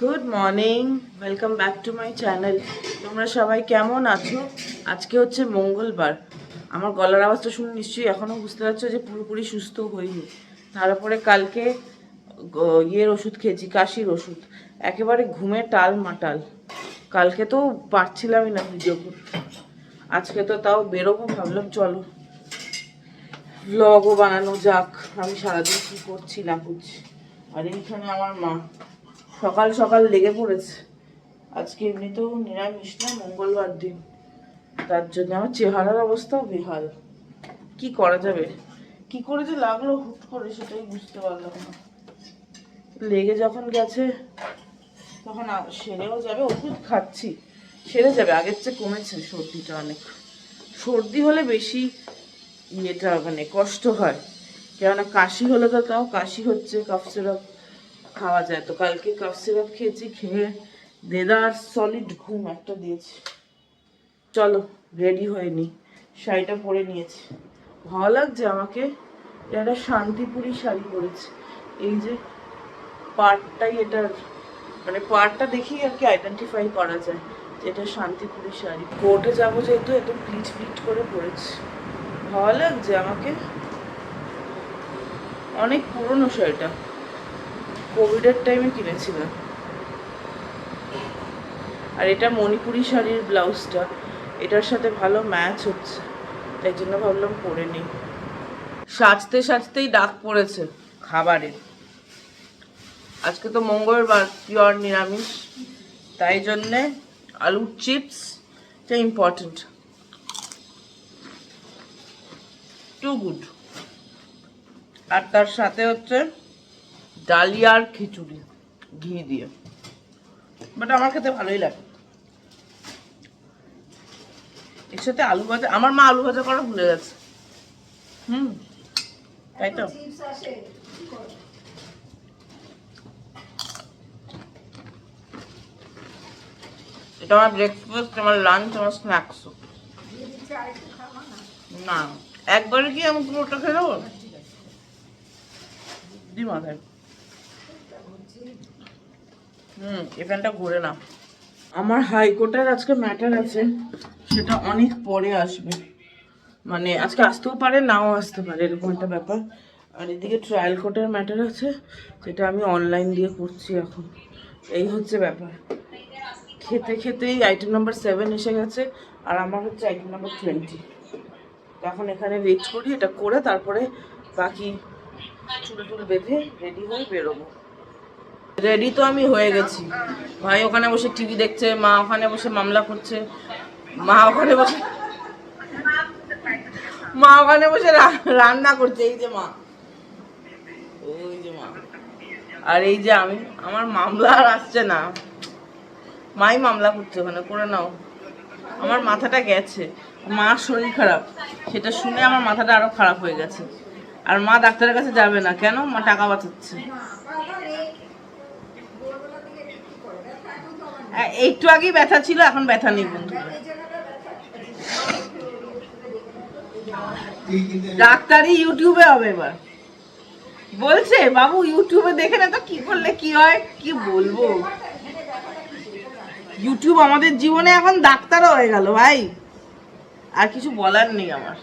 Good morning, welcome back to my channel. তোমরা সবাই কেমন আছো? আজকে হচ্ছে মঙ্গলবার। আমার গলার আওয়াজটা শুনে নিশ্চয়ই এখনও বুঝতে পারছো যে পুরোপুরি সুস্থ হইনি। তারপরে কালকে ইয়ের ওষুধ খেয়েছি, কাশির ওষুধ। একেবারে ঘুমে টাল মাটাল। কালকে তো পারছিলামই না ভিডিও করতে। আজকে তো তাও বেরোবো, ভাবলাম চলো ভ্লগও বানানো যাক। আমি সারাদিন কী করছি না করছি। আর এইখানে আমার মা সকাল সকাল লেগে পড়েছে। আজকে এমনিতেও নিরামিষ না, মঙ্গলবার দিন, তার জন্য আমার চেহারার অবস্থাও বেহাল। কি করা যাবে, কি করে যে লাগলো হুট করে সেটাই বুঝতে পারলাম না। লেগে যখন গেছে তখন সেরেও যাবে, ওষুধ খাচ্ছি সেরে যাবে। আগের চেয়ে কমেছে সর্দিটা অনেক। সর্দি হলে বেশি ইয়েটা মানে কষ্ট হয়, কেননা কাশি হলে তো তাও কাশি হচ্ছে, কাফ সিরাপ খাওয়া যায়। তো কালকে কাফ সিরাপ খেয়েছি, খেয়ে দেদার সলিড ঘুম একটা দিয়েছি। চলো রেডি হয়নি, শাড়িটা পরে নিয়েছি। ভালো লাগছে আমাকে। এটা শান্তিপুরি শাড়ি পরেছি। এই যে পাড়টাই এটার, মানে পাড়টা দেখেই আর কি আইডেন্টিফাই করা যায় যে এটা শান্তিপুরি শাড়ি। কোর্টে যাবো যেহেতু একটু প্লিট প্লিট করে পরেছি। ভালো লাগছে আমাকে। অনেক পুরনো শাড়িটা, কোভিডের টাইমে কিনেছিলাম। আর এটা মণিপুরি শাড়ির ব্লাউজটা, এটার সাথে ভালো ম্যাচ হচ্ছে, তাই জন্য ভাবলাম পরে নিই। সাজতে সাজতেই ডাক পড়েছে খাবারের। আজকে তো মঙ্গলবার, পিওর নিরামিষ, তাই জন্যে আলুর চিপসটা ইম্পর্টেন্ট, টু গুড। আর তার সাথে হচ্ছে ডালিয়ার খিচুড়ি ঘি দিয়ে, বাট আমার খেতে ভালোই লাগে। এর সাথে আলু ভাজা, আমার মা আলু ভাজা করা ভুলে গেছে। তাই তো। এটা আমার ব্রেকফাস্ট, আমার লাঞ্চ, আমার স্ন্যাক্সও। না, একবারে কি আমি পুরোটা খেয়ে দেবো? দি মাথায়। এখানটা ঘুরে না। আমার হাইকোর্টের আজকে ম্যাটার আছে, সেটা অনেক পরে আসবে। মানে আজকে আসতেও পারে, নাও আসতে পারে, এরকম একটা ব্যাপার। আর এদিকে ট্রায়াল কোর্টের ম্যাটার আছে, যেটা আমি অনলাইন দিয়ে করছি এখন। এই হচ্ছে ব্যাপার। খেতে খেতেই আইটেম নাম্বার 7 এসে গেছে, আর আমার হচ্ছে আইটেম নাম্বার 20। এখন এখানে ওয়েট করি, এটা করে তারপরে বাকি চুল টুল বেঁধে রেডি হয়ে বেরোবো। রেডি তো আমি হয়ে গেছি। ভাই ওখানে বসে টিভি দেখছে, মা ওখানে বসে মামলা করছে, মা ওখানে বসে রান্না করছে। এই যে মা, ওই যে মা, আর এই যে আমি। আমার মামলা আর আসছে না, মাই মামলা করছে ওখানে, করে নাও। আমার মাথাটা গেছে, মার শরীর খারাপ, সেটা শুনে আমার মাথাটা আরো খারাপ হয়ে গেছে। আর মা ডাক্তারের কাছে যাবে না, কেন? মা টাকা বাঁচাচ্ছে। একটু আগেই ব্যথা ছিল, এখন ব্যথা নেই বন্ধু। ডাক্তারি ইউটিউবে হবে এবার, বলছে বাবু ইউটিউবে দেখে না তো কি করলে কি হয়। কি বলবো, ইউটিউব আমাদের জীবনে এখন ডাক্তারও হয়ে গেল ভাই। আর কিছু বলার নেই আমার।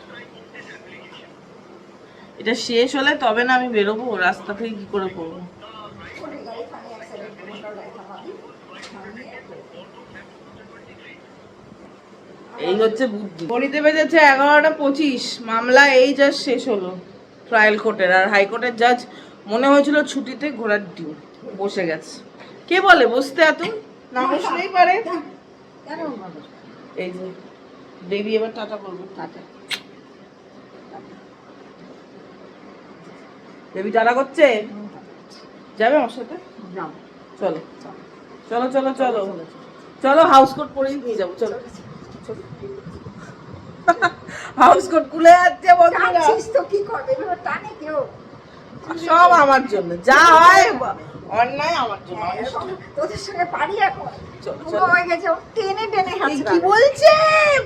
এটা শেষ হলে তবে না আমি বেরোবো, রাস্তা থেকে কি করে করবো। এই হচ্ছে বুদ্ধি। গণিতে বেজেছে 11:25, মামলা এই জাস্ট শেষ হলো ট্রায়াল কোর্টের। আর হাইকোর্টের জাজ মনে হয়েছিল ছুটিতে ঘোড়ার ডিম, বসে গেছে। কে বলে বসতে, এত না বসলেই পারে। এই যে বেবি এবার টাটা বলবো, টাটা। বেবি টাটা করছে, যাবে আমার সাথে? চলো চলো চলো চলো চলো, হাউস কোট পরেই নিয়ে যাবো, চলো। হাউস কোট খুলে যাচ্ছে বন্ধুরা। সব আমার জন্য, যা হয় অন্যায় আমার জন্য। তোদের সঙ্গে পারি এখন। চলো বুড়ো হয়ে গেছে, ও টেনে টেনে হাঁচড়াবে। কি বলছে?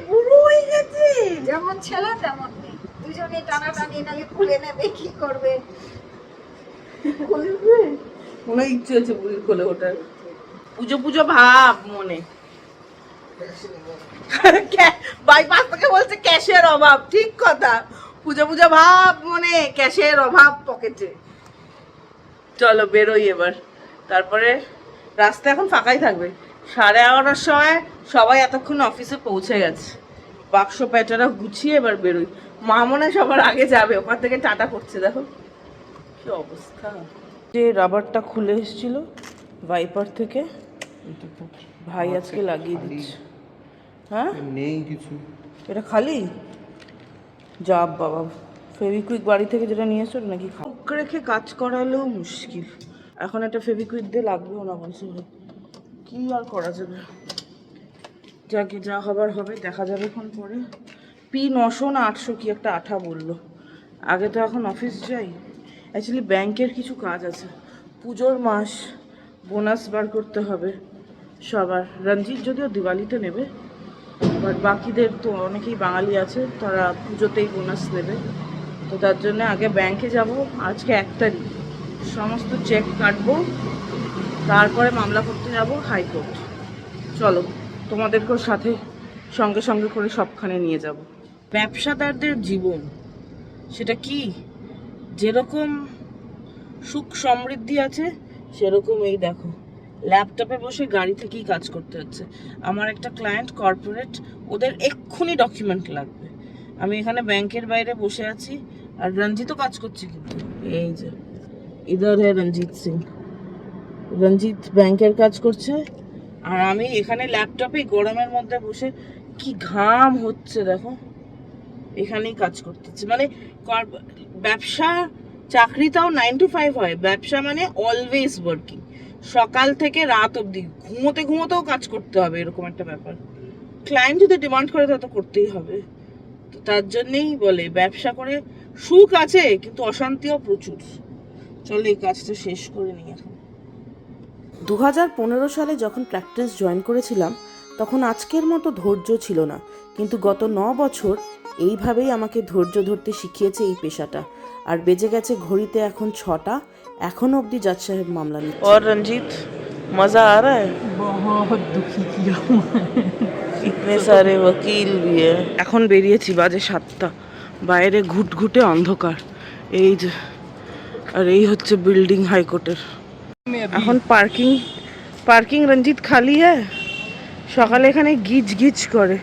বুড়ো হয়ে গেছে? যেমন ছেলে তেমন মেয়ে, দুজনে টানাটানি, নালে খুলে নেবে, কি করবে? খুলবে, মনে ইচ্ছে হচ্ছে বুড়ির কোলে ওঠার। পুজো পুজো ভাব মনে। বাইপাস থেকে বলছে ক্যাশের অভাব, ঠিক কথা। পুজো পুজো ভাব মনে, ক্যাশের অভাব পকেটে। চলো বেরোই এবার। তারপরে রাস্তা এখন ফাঁকাই থাকবে। 11:30 সময় সবাই এতক্ষণ অফিসে পৌঁছে গেছে। বাক্স প্যাটারা গুছিয়ে এবার বেরোই। মা মনে সবার আগে যাবে, ওখান থেকে টাটা করছে, দেখো কি অবস্থা। যে রাবারটা খুলে এসেছিল ভাইপার থেকে, ভাই আজকে লাগিয়ে দিচ্ছে। হ্যাঁ নেই কিছু, এটা খালি যা বাবা। ফেভিকুইক বাড়ি থেকে যেটা নিয়ে এসো নাকি মুখ রেখে কাজ করালেও মুশকিল। এখন একটা ফেভিকুইক দিয়ে লাগবেও না বলছে, কি আর করা যাবে। যাকে যা হবার হবে, দেখা যাবে এখন পরে। P900 না 800 কি একটা আঠা বললো। আগে তো এখন অফিস যাই। অ্যাকচুয়ালি ব্যাংকের কিছু কাজ আছে, পুজোর মাস, বোনাস বার করতে হবে সবার। রঞ্জিত যদিও দিওয়ালিতে নেবে, বাট বাকিদের তো অনেকেই বাঙালি আছে, তারা পুজোতেই বোনাস নেবে। তো তার জন্য আগে ব্যাংকে যাব। আজকে 1 তারিখ, সমস্ত চেক কাটবো, তারপরে মামলা করতে যাব হাইকোর্ট। চলো তোমাদেরকেও সাথে সঙ্গে সঙ্গে করে সবখানে নিয়ে যাব। ব্যবসাদারদের জীবন সেটা কি, যেরকম সুখ সমৃদ্ধি আছে সেরকম এই দেখো ল্যাপটপে বসে গাড়ি থেকেই কাজ করতে হচ্ছে। আমার একটা ক্লায়েন্ট কর্পোরেট, ওদের এক্ষুনি ডকুমেন্ট লাগবে। আমি এখানে ব্যাংকের বাইরে বসে আছি, আর রঞ্জিতও কাজ করছে। কিন্তু এই যে ইধার হে রঞ্জিত সিং, রঞ্জিত ব্যাংকের কাজ করছে, আর আমি এখানে ল্যাপটপে গরমের মধ্যে বসে, কি ঘাম হচ্ছে দেখো, এখানেই কাজ করতেছি। মানে ব্যবসা চাকরিটাও 9 to 5 হয়, ব্যবসা মানে অলওয়েজ ওয়ার্কিং, সকাল থেকে রাত অবধি, ঘুমোতেও কাজ করতে হবে, এরকম একটা ব্যাপার। ক্লায়েন্ট যদি ডিমান্ড করে তা তো করতেই হবে। তো তার জন্যেই বলে ব্যবসা করে সুখ আছে কিন্তু অশান্তিও প্রচুর। চলো এই কাজটা শেষ করে নিই এখন। 2015 সালে যখন প্র্যাকটিস জয়েন করেছিলাম তখন আজকের মতো ধৈর্য ছিল না, কিন্তু গত 9 বছর এইভাবেই আমাকে ধৈর্য ধরতে শিখিয়েছে এই পেশাটা। আর বেজে গেছে ঘড়িতে এখন 6টা, এখনো অবধি জাজ সাহেব মামলা নিচ্ছে। और रंजीत मजा आ रहा है? बहुत दुखी किया इतने सारे वकील भी है। এখন বেরিয়েছি, বাজে 7টা, বাইরে ঘুটঘুটে অন্ধকার। এই যে, আর এই হচ্ছে বিল্ডিং হাইকোর্টের। এখন পার্কিং রঞ্জিত খালি হ্যাঁ। সকালে এখানে গিজ গিজ করে,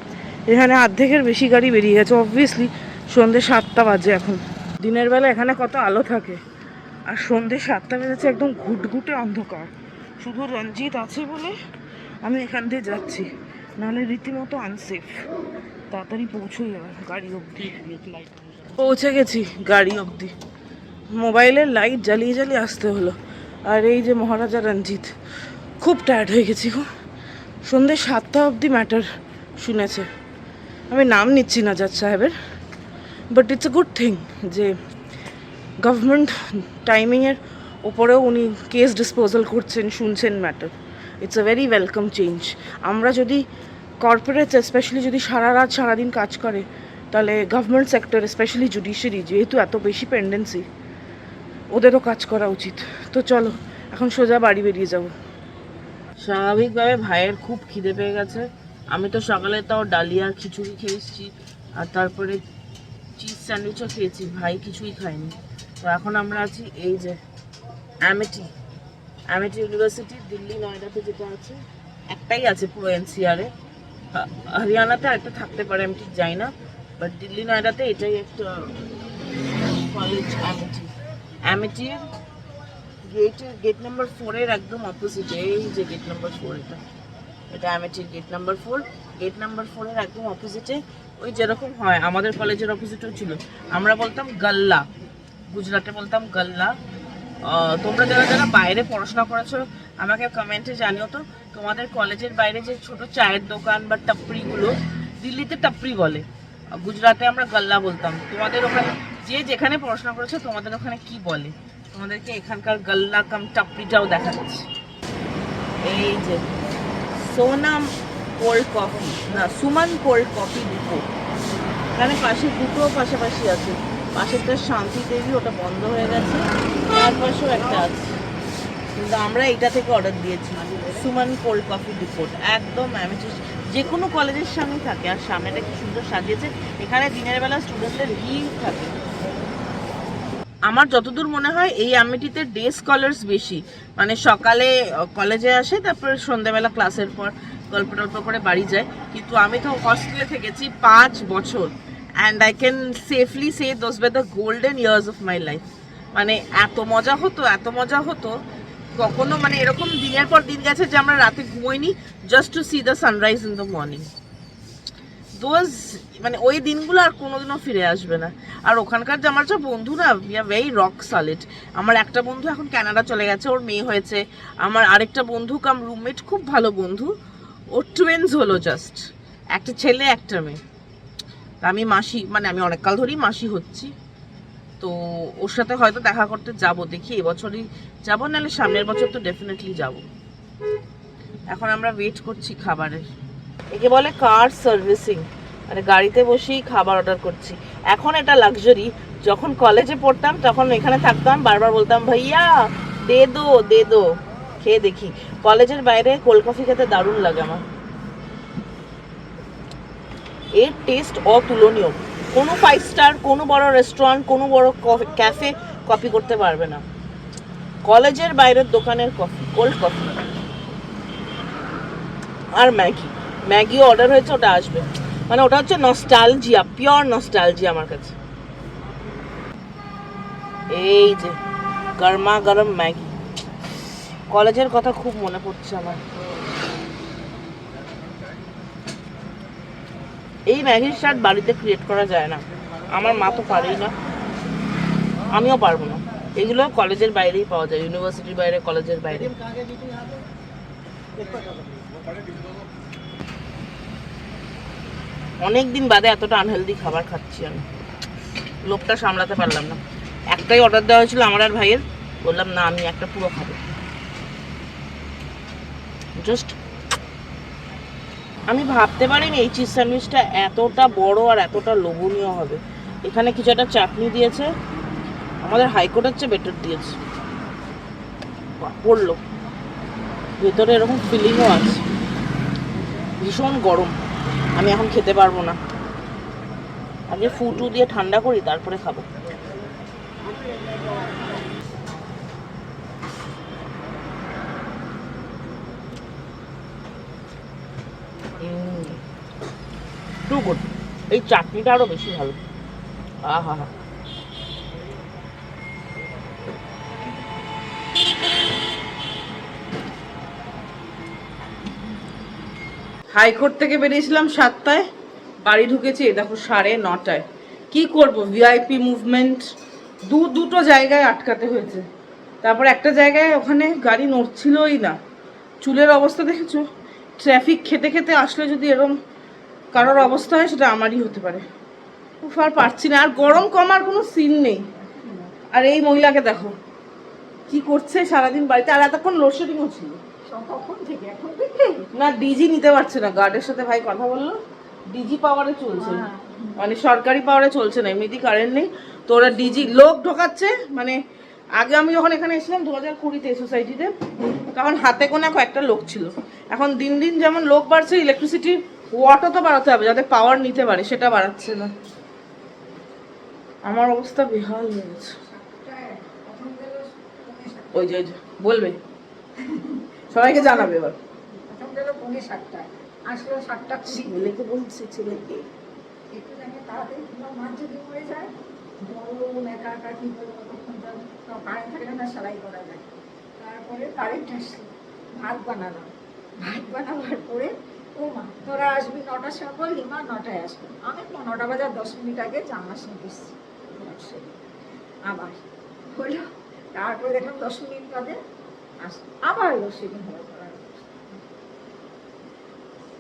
এখানে অর্ধেকের বেশি গাড়ি বেরিয়ে গেছে। অবভিয়াসলি সন্ধ্যে 7টা বাজে এখন। দিনের বেলা এখানে কত আলো থাকে, আর সন্ধ্যে 7টা বেজেছে, একদম ঘুটঘুটে অন্ধকার। শুধু রঞ্জিত আছে বলে আমি এখান দিয়ে যাচ্ছি, নাহলে রীতিমতো আনসেফ। তাড়াতাড়ি পৌঁছোই এবার গাড়ি অবধি। পৌঁছে গেছি গাড়ি অবধি, মোবাইলের লাইট জ্বালিয়ে আসতে হলো। আর এই যে মহারাজা রঞ্জিত, খুব টায়ার্ড হয়ে গেছি গো। সন্ধ্যে 7টা অবধি ম্যাটার শুনেছে। আমি নাম নিচ্ছি না জাজ সাহেবের, but it's a good thing যে গভর্নমেন্ট টাইমিংয়ের ওপরেও উনি কেস ডিসপোজাল করছেন, শুনছেন matter. It's a very welcome change. আমরা যদি কর্পোরেটস স্পেশালি যদি সারা রাত সারাদিন কাজ করে, তাহলে গভর্নমেন্ট সেক্টর স্পেশালি জুডিশিয়ারি যেহেতু এত বেশি পেন্ডেন্সি, ওদেরও কাজ করা উচিত। তো চলো এখন সোজা বাড়ি বেরিয়ে যাব। স্বাভাবিকভাবে ভাইয়ের খুব খিদে পেয়ে গেছে। আমি তো সকালে তাও ডালিয়া খিচুড়ি খেয়ে এসেছি, আর তারপরে চিজ স্যান্ডউইচও খেয়েছি। ভাই কিছুই খায়নি। তো এখন আমরা আছি এই যে অ্যামেটি ইউনিভার্সিটি, দিল্লি নয়ডাতে যেটা আছে, একটাই আছে পুরো এনসিআরে। হরিয়ানাতে আরেকটা থাকতে পারে, আমি ঠিক জানি না, বাট দিল্লি নয়ডাতে এটাই একটা কলেজ। অ্যামেটির গেট নাম্বার 4-এর একদম অপোজিটে, এই যে গেট নাম্বার 4, এটা অ্যামেটির গেট নাম্বার 4। গেট নাম্বার 4-এর একদম অপোজিটে, ওই যেরকম হয় আমাদের কলেজের অপোজিটেও ছিল। আমরা বলতাম গল্লা, গুজরাটে বলতাম গল্লা। তোমরা যারা যারা বাইরে পড়াশোনা করেছো আমাকে কমেন্টে জানিও তো, তোমাদের কলেজের বাইরে যে ছোট চায়ের দোকান বা টাপড়িগুলো, দিল্লিতে টাপড়ি বলে, গুজরাটে আমরা গল্লা বলতাম। তোমাদের ওখানে যে যেখানে পড়াশোনা করেছো তোমাদের ওখানে কি বলে, তোমাদেরকে এখানকার গল্লা কাম টাপড়িটাও দেখাচ্ছি। এই যে সোনাম কোল্ড কফি, না সুমন কোল্ড কফি ডিপো, এখানে পাশে দুটো পাশাপাশি আছে। পাশেরটা শান্তি দেবী, ওটা বন্ধ হয়ে গেছে, তার পাশেও একটা আছে। কিন্তু আমরা এইটা থেকে অর্ডার দিয়েছি, সুমন কোল্ড কফি ডিপোট, একদম অ্যামেচার, যে কোনো কলেজের সামনে থাকে। আর সামনেটা কি সুন্দর সাজিয়েছে, এখানে দিনের বেলা স্টুডেন্টদের ভিড় থাকে। আমার যতদূর মনে হয় এই আমিটিতে ডে স্কলার্স বেশি, মানে সকালে কলেজে আসে, তারপরে সন্ধ্যাবেলা ক্লাসের পর গল্প টল্প করে বাড়ি যায়। কিন্তু আমি তো হস্টেলে থেকেছি 5 বছর, and I can safely say those were the golden years of my life. মানে এত মজা হতো, এত মজা হতো, কখনো মানে এরকম দিনের পর দিন গেছে যে আমরা রাতে ঘুমোইনি just to see the sunrise in the morning. Those মানে ওই দিনগুলো আর কোনোদিনও ফিরে আসবে না। আর ওখানকার যে আমার যে বন্ধু না, we are very rock solid. আমার একটা বন্ধু এখন কানাডা চলে গেছে, ওর মেয়ে হয়েছে। আমার আরেকটা বন্ধু কাম রুমমেট, খুব ভালো বন্ধু, ওর টুইন্স হলো, জাস্ট একটা ছেলে একটা মেয়ে। আমি মাসি, মানে আমি অনেক কাল ধরেই মাসি হচ্ছি, তো ওর সাথে হয়তো দেখা করতে যাব, দেখি এবছরই যাবো, নাহলে সামনের বছর তো ডেফিনেটলি যাব। এখন আমরা ওয়েট করছি খাবারের। একে বলে কার সার্ভিসিং, মানে গাড়িতে বসেই খাবার অর্ডার করছি। এখন এটা লাক্সারি, যখন কলেজে পড়তাম তখন এখানে থাকতাম, বারবার বলতাম ভাইয়া দে দো দে দো, খেয়ে দেখি। কলেজের বাইরে কোল্ড কফি খেতে দারুণ লাগে আমার, এর টেস্ট অতুলনীয়। কোনো 5 স্টার, কোনো বড় রেস্টুরেন্ট, কোনো বড় ক্যাফে কপি করতে পারবে না কলেজের বাইরের দোকানের কফি, কোল্ড কফি। আর ম্যাগিও অর্ডার হয়েছে, ওটা আসবে, মানে ওটা হচ্ছে নস্টালজিয়া, পিওর নস্টালজিয়া আমার কাছে। এই যে গরমা গরম ম্যাগি, কলেজের কথা খুব মনে পড়ছে আমার। এই ম্যাগির স্বাদ বাড়িতে ক্রিয়েট করা যায় না, আমার মা তো পারেই না, আমিও পারবো না। এগুলো কলেজের বাইরেই পাওয়া যায়, ইউনিভার্সিটির বাইরে, কলেজের বাইরে। অনেকদিন বাদে এতটা আনহেলদি খাবার খাচ্ছি আমি, লোভটা সামলাতে পারলাম না। একটাই অর্ডার দেওয়া হয়েছিল আমার আর ভাইয়ের, বললাম না আমি একটা পুরো খাবো। জাস্ট আমি ভাবতে পারিনি এই চিজ স্যান্ডউইচটা এতটা বড় আর এতটা লোভনীয় হবে। এখানে কিছু একটা চাটনি দিয়েছে, আমাদের হাইকোর্টের চেয়ে বেটার দিয়েছে। পড়লো ভেতরে এরকম ফিলিংও আছে। ভীষণ গরম, আমি এখন খেতে পারবো না, আগে ফুটু দিয়ে ঠান্ডা করি তারপরে খাবো। টু গুড, এই চাটনিটা আরো বেশি ভালো। আহা হা, হাইকোর্ট থেকে বেরিয়েছিলাম 7টায়, বাড়ি ঢুকেছি দেখো 9:30। কি করব, ভিআইপি মুভমেন্ট, দুটো জায়গায় আটকাতে হয়েছে। তারপর একটা জায়গায় ওখানে গাড়ি নড়ছিলই না। চুলের অবস্থা দেখেছো, ট্রাফিক খেতে খেতে আসলে যদি এরকম কারোর অবস্থা হয় সেটা আমারই হতে পারে। উফ, আর পারছি না, আর গরম কমার কোনো সিন নেই। আর এই মহিলাকে দেখো কি করছে সারাদিন বাড়িতে, আর এতক্ষণ লোডশেডিংও ছিল। কখন থেকে, এখন থেকে না, ডিজি নিতে পারছে না, গার্ডের সাথে ভাই কথা বললো, ডিজি পাওয়ারে চলছে, মানে সরকারি পাওয়ারে চলছে না, এমনিতেই কারেন্ট নেই। তো ওরা ডিজি লোক ঢোকাচ্ছে। মানে আগে আমি যখন এখানে এসেছিলাম 2020-তে সোসাইটিতে, তখন হাতে গোনা কয়েকটা লোক ছিল। এখন দিন দিন যেমন লোক বাড়ছে, ইলেকট্রিসিটি ওয়াটও তো বাড়াতে হবে যাতে পাওয়ার নিতে পারে, সেটা বাড়াচ্ছে না। আমার অবস্থা বেহাল হয়ে গেছে। ওই যে বলবে, সবাইকে জানাবে এবার। প্রথম গেল 7:30, আসলো 7টা। ছেলেকে বলছে, ছেলেকে একটু দেখে তাড়াতাড়ি তোমার মাছ যদি মরে যায়, গরম একা একা কি করে কতক্ষণ কারেন্ট থাকে না, সেলাই করা যায়। তারপরে কারেন্ট আসলো, ভাত বানালাম, ভাত বানাবার পরে ও মা তোরা আসবি 9টার সময়, বললি মা 9টায় আসবো। আমি 9টা বাজার 10 মিনিট আগে জানলার সঙ্গে এসেছি, আবার হলো। তারপরে দেখলাম 10 মিনিট বাদে আসলো, আবার লোডশেডিং হয়ে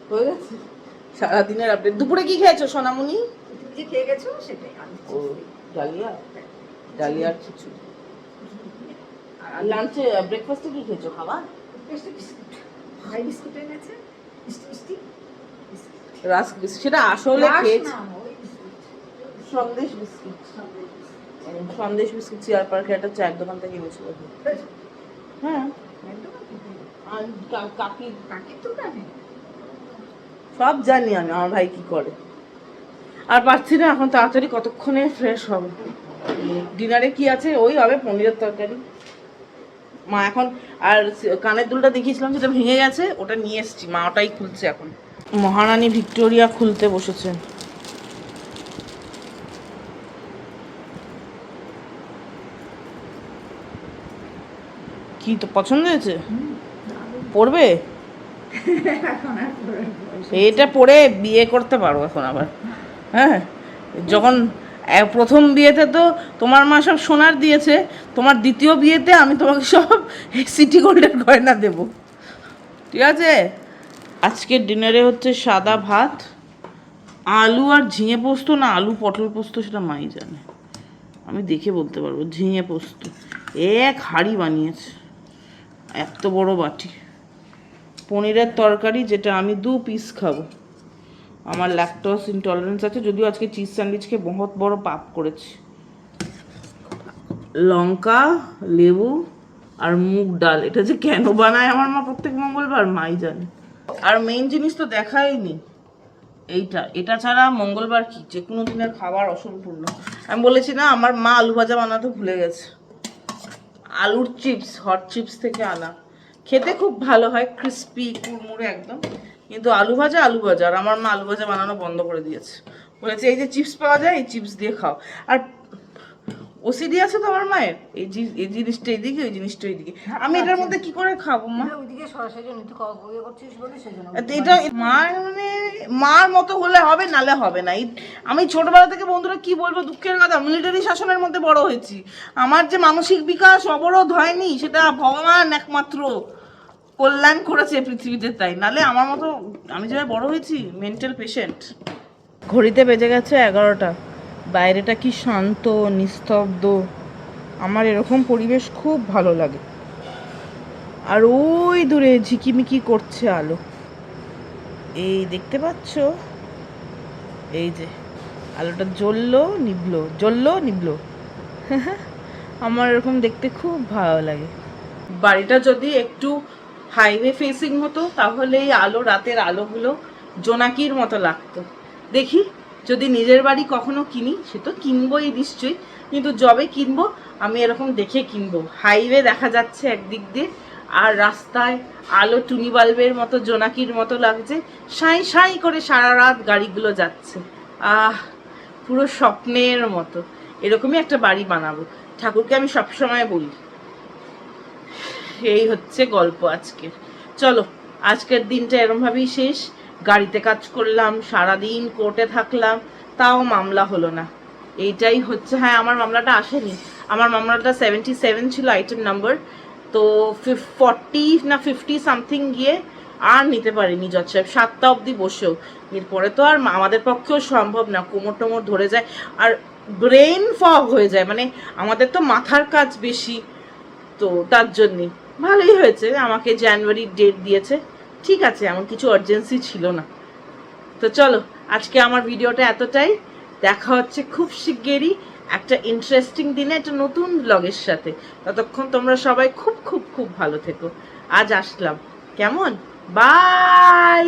হয়ে গেছে সারাদিনের আপডেট। দুপুরে কি খেয়েছো সোনামণি? তুমি যে খেয়ে গেছো সেটাই আমি ও ডালিয়া, ডালিয়ার খিচুড়ি। আর লাঞ্চে ব্রেকফাস্টে কি খেয়েছো খাবার? বিস্কুট, ভাই বিস্কুট এনেছে, মিষ্টি মিষ্টি রাস্ক বিস্কুট, সেটা আসলে খেয়েছি। না, ওই biscuit, Sandesh biscuit, Sandesh biscuit chair পার্কে একটা চায়ের দোকান থেকে এনেছিল। হ্যাঁ কাকি কাকি তো জানে। সব জানি আমি আমার ভাই কি করে। আর পারছি না এখন, তাড়াতাড়ি কতক্ষণে ফ্রেশ হবে। ডিনারে কি আছে? ওই হবে পনিরের তরকারি। মা এখন আর কানের দুলটা দেখিয়েছিলাম সেটা ভেঙে গেছে, ওটা নিয়ে এসছি, মা ওটাই খুলছে এখন। মহারানী ভিক্টোরিয়া খুলতে বসেছেন। কি তো পছন্দ হয়েছে? পড়বে? এখন আর পরে বয়স। এটা পড়ে বিয়ে করতে পারো এখন আবার। হ্যাঁ, যখন প্রথম বিয়েতে তো তোমার মা সব সোনার দিয়েছে, তোমার দ্বিতীয় বিয়েতে আমি তোমাকে সব সিটি গোল্ডের গয়না দেব, ঠিক আছে? আজকের ডিনারে হচ্ছে সাদা ভাত, আলু আর ঝিঙে পোস্ত, না আলু পটল পোস্ত সেটা মাই জানে, আমি দেখে বলতে পারবো। ঝিঙে পোস্ত এক হাঁড়ি বানিয়েছে, এত বড় বাটি। পনিরের তরকারি, যেটা আমি 2 পিস খাবো, আমার ল্যাকটোজ ইনটলারেন্স আছে, যদিও আজকে চিজ স্যান্ডউইচকে বহুত বড় পাপ করেছি। লঙ্কা, লেবু আর মুগ ডাল, এটা যে কেন বানায় আমার মা প্রত্যেক মঙ্গলবার মাই জানে। আর মেইন জিনিস তো দেখাইনি, এটা ছাড়া মঙ্গলবার কি যে কোনো দিনের খাবার অসম্পূর্ণ। আমি বলেছি না আমার মা আলু ভাজা বানাতে ভুলে গেছে। আলুর চিপস, হট চিপস থেকে আনা, খেতে খুব ভালো হয়, ক্রিস্পি কুড়মুড়ে একদম, কিন্তু আলু ভাজা আর আমার মা আলু ভাজা বানানো বন্ধ করে দিয়েছে। বলেছে এই যে চিপস পাওয়া যায়, এই চিপস দিয়ে খাও। আর ওসিডি আছে তো আমার মায়ের, এই জিনিসটা এইদিকে, ওই জিনিসটা এইদিকে, আমি এটার মধ্যে কি করে খাবো মা? ওইদিকে সরাসরি জন্য তুই ইয়ে করছিস বলে সেজন্য। এটা মার মানে মার মতো হলে হবে, নালে হবে না। আমি ছোটবেলা থেকে বন্ধুরা কি বলবো, দুঃখের কথা, মিলিটারি শাসনের মধ্যে বড় হয়েছি। আমার যে মানসিক বিকাশ অবরোধ হয়নি, সেটা ভগবান একমাত্র কল্যাণ করেছে পৃথিবীতে, তাই নালে আমার মতো আমি যেভাবে বড় হয়েছি মেন্টাল পেশেন্ট। ঘড়িতে বেজে গেছে 11টা, বাইরেটা কি শান্ত নিস্তব্ধ, আমার এরকম পরিবেশ খুব ভালো লাগে। আর ওই দূরে ঝিকিমিকি করছে আলো, এই দেখতে পাচ্ছ, এই যে আলোটা জ্বললো নিভলো আমার এরকম দেখতে খুব ভালো লাগে। বাড়িটা যদি একটু হাইওয়ে ফেসিং হতো তাহলে এই আলো, রাতের আলোগুলো জোনাকির মতো লাগতো। দেখি যদি নিজের বাড়ি কখনো কিনি, সে তো কিনবোই নিশ্চয়ই, কিন্তু যবে কিনবো আমি এরকম দেখে কিনবো, হাইওয়ে দেখা যাচ্ছে একদিক দিয়ে, আর রাস্তায় আলো টুনি বাল্বের মতো জোনাকির মতো লাগছে, সাঁই সাঁই করে সারা রাত গাড়িগুলো যাচ্ছে। পুরো স্বপ্নের মতো। এরকমই একটা বাড়ি বানাবো, ঠাকুরকে আমি সবসময় বলি। এই হচ্ছে গল্প আজকের। চলো, আজকের দিনটা এরমভাবেই শেষ। গাড়িতে কাজ করলাম, সারাদিন কোর্টে থাকলাম, তাও মামলা হলো না। এইটাই হচ্ছে, হ্যাঁ আমার মামলাটা আসেনি, আমার মামলাটা 77 ছিল আইটেম নাম্বার, তো 40 না 50 সামথিং গিয়ে আর নিতে পারিনি জজ সাহেব, 7টা অবধি বসেও। এরপরে তো আর আমাদের পক্ষেও সম্ভব না, কোমর টোমর ধরে যায়, আর ব্রেন ফগ হয়ে যায়, মানে আমাদের তো মাথার কাজ বেশি, তো তার জন্যে ভালোই হয়েছে আমাকে জানুয়ারির ডেট দিয়েছে, ঠিক আছে, এমন কিছু আর্জেন্সি ছিল না। তো চলো, আজকে আমার ভিডিওটা এতটাই, দেখা হচ্ছে খুব শিগগিরই একটা ইন্টারেস্টিং দিনে একটা নতুন ব্লগের সাথে। ততক্ষণ তোমরা সবাই খুব খুব খুব ভালো থেকো। আজ আসলাম, কেমন, বাই।